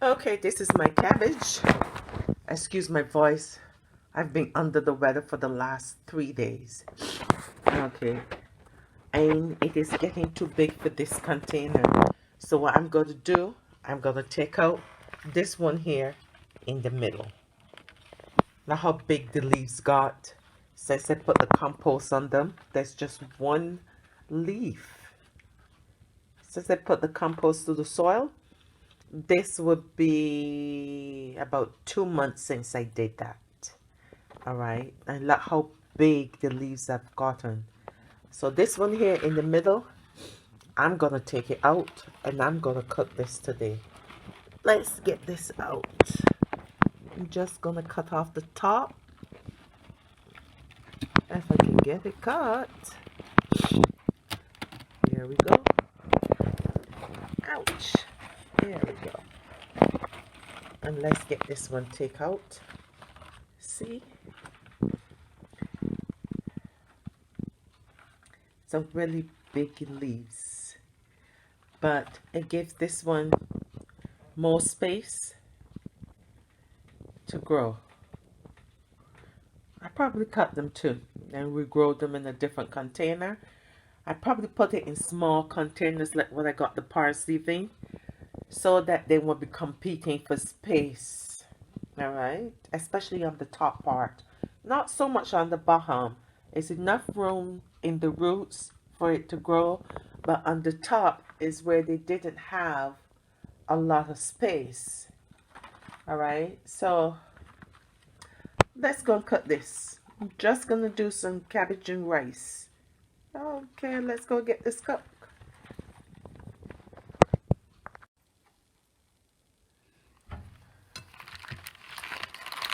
Okay, this is my cabbage. Excuse my voice. I've been under the weather for the last 3 days. Okay, and it is getting too big for this container. So what I'm going to do, I'm going to take out this one here in the middle. Now how big the leaves got. Since I put the compost on them, there's just one leaf. Since I put the compost to the soil, this would be about 2 months since I did that. All right, and look how big the leaves have gotten. So this one here in the middle, I'm gonna take it out and I'm gonna cut this today. Let's get this out. I'm just gonna cut off the top if I can get it cut. Here we go. Ouch. There we go. And let's get this one take out. See? Some really big leaves. But it gives this one more space to grow. I probably cut them too and regrow them in a different container. I probably put it in small containers like what I got the parsley thing, so that they won't be competing for space. All right, especially on the top part, not so much on the bottom. It's enough room in the roots for it to grow, but on the top is where they didn't have a lot of space. All right, so let's go and cut this. I'm just gonna do some cabbage and rice. Okay, let's go get this cooked.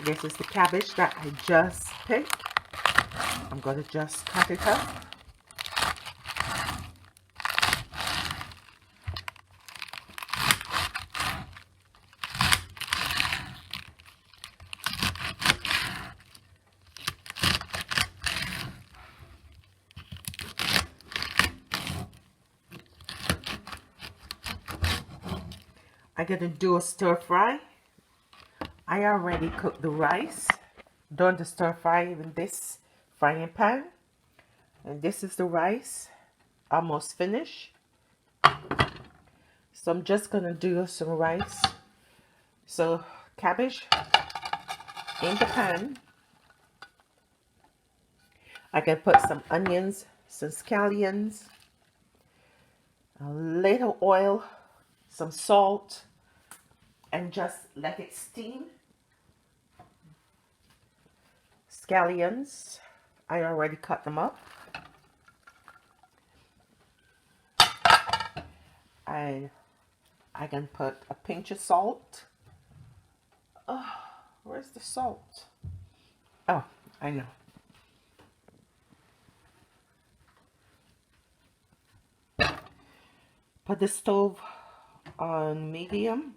This is the cabbage that I just picked. I'm gonna just cut it up. I'm gonna do a stir fry. I already cooked the rice, done the stir fry in this frying pan. And this is the rice, almost finished. So I'm just gonna do some rice. So cabbage in the pan. I can put some onions, some scallions, a little oil, some salt, and just let it steam. Scallions, I already cut them up. I can put a pinch of salt. Oh, where's the salt? Oh, I know. Put the stove on medium.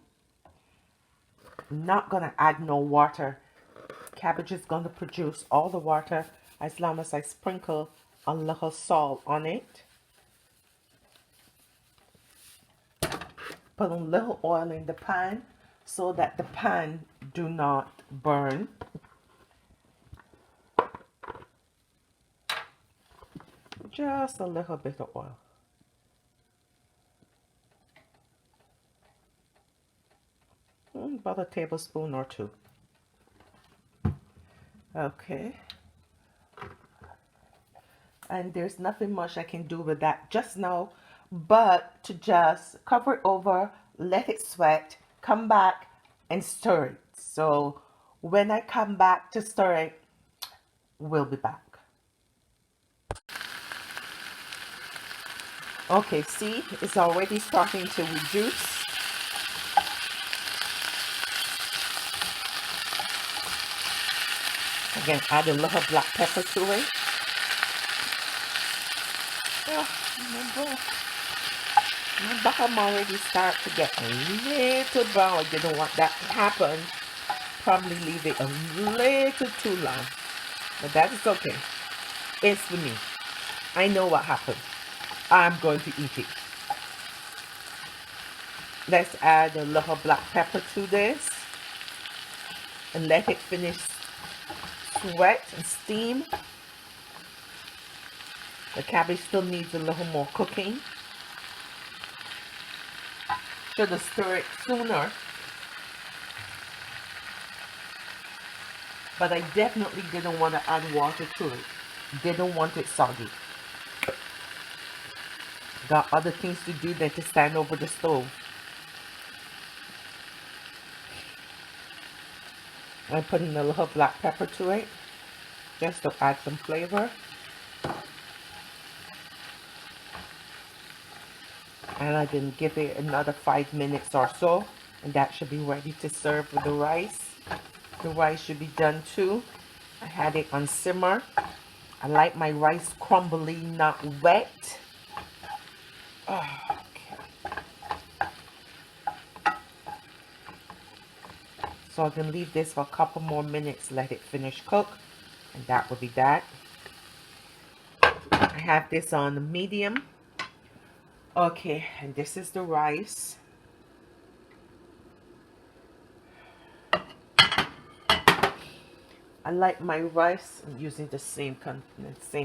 I'm not gonna add no water. Cabbage is gonna produce all the water as long as I sprinkle a little salt on it. Put a little oil in the pan so that the pan do not burn. Just a little bit of oil. About a tablespoon or two. Okay. And there's nothing much I can do with that just now, but to just cover it over, let it sweat, come back and stir it. So when I come back to stir it, we'll be back. Okay, see, it's already starting to reduce. Again, add a little black pepper to it. Oh, my bottom already start to get a little brown. I didn't want that to happen. Probably leave it a little too long. But that is okay. It's for me. I know what happened. I'm going to eat it. Let's add a little black pepper to this and let it finish sweat and steam. The cabbage still needs a little more cooking. Should have stirred it sooner, but I definitely didn't want to add water to it. Didn't want it soggy. Got other things to do than to stand over the stove. I'm putting a little black pepper to it just to add some flavor. And I can give it another 5 minutes or so, and that should be ready to serve with the rice. The rice should be done too. I had it on simmer. I like my rice crumbly, not wet. Okay. So I can leave this for a couple more minutes, let it finish cook, and that will be that. I have this on medium. Okay, and this is the rice. I like my rice, I'm using the same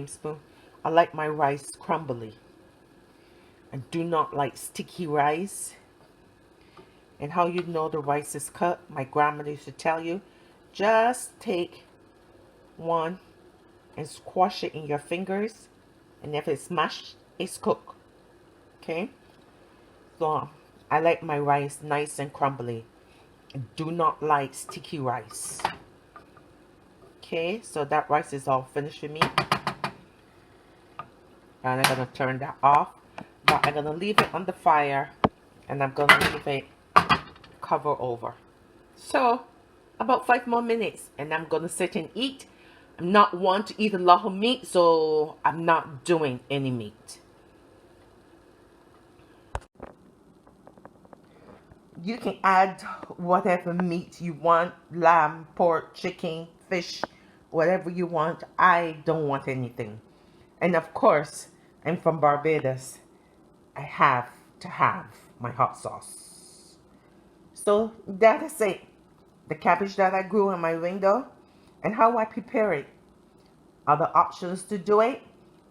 spoon. I like my rice crumbly. I do not like sticky rice. And how you know the rice is cut, my grandmother used to tell you, just take one and squash it in your fingers, and if it's mashed, it's cooked. Okay, so I like my rice nice and crumbly. I do not like sticky rice. Okay, so that rice is all finished with me, and I'm gonna turn that off, but I'm gonna leave it on the fire, and I'm gonna leave it cover over. So about 5 more minutes, and I'm gonna sit and eat. I'm not one to eat a lot of meat, so I'm not doing any meat. You can add whatever meat you want, lamb, pork, chicken, fish, whatever you want. I don't want anything. And of course, I'm from Barbados. I have to have my hot sauce. So that is it. The cabbage that I grew in my window and how I prepare it. Other options to do it: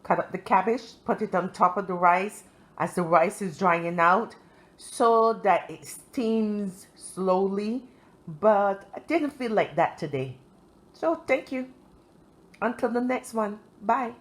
cut up the cabbage, put it on top of the rice as the rice is drying out so that it steams slowly, but I didn't feel like that today. So thank you. Until the next one. Bye.